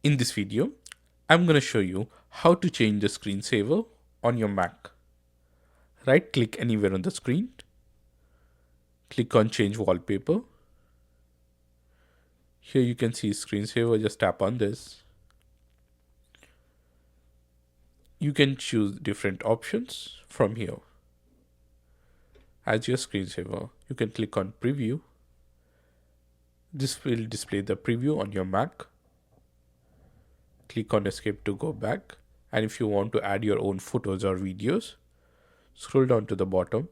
In this video, I'm going to show you how to change the screensaver on your Mac. Right click anywhere on the screen, click on change wallpaper. Here you can see screensaver, just tap on this. You can choose different options from here. As your screensaver, you can click on preview. This will display the preview on your Mac. Click on escape to go back. And if you want to add your own photos or videos, scroll down to the bottom,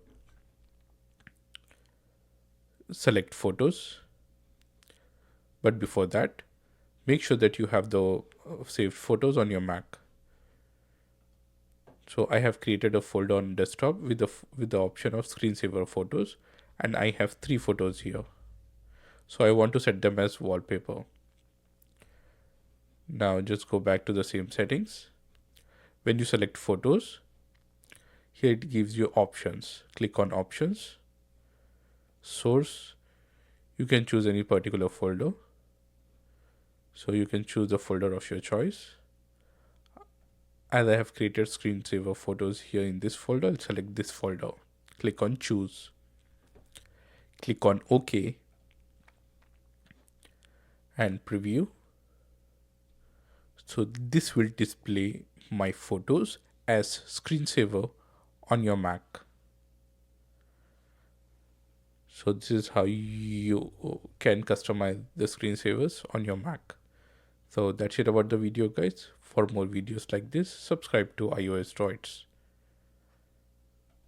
select photos. But before that, make sure that you have the saved photos on your Mac. So I have created a folder on desktop with the option of screensaver photos, and I have 3 photos here. So I want to set them as wallpaper. Now just go back to the same settings. When you select photos, here it gives you options. Click on options, source. You can choose any particular folder. So you can choose the folder of your choice. As I have created screensaver photos here in this folder, I'll select this folder. Click on choose. Click on OK and preview. So this will display my photos as screensaver on your Mac. So this is how you can customize the screensavers on your Mac. So that's it about the video, guys. For more videos like this, subscribe to iOS Droids.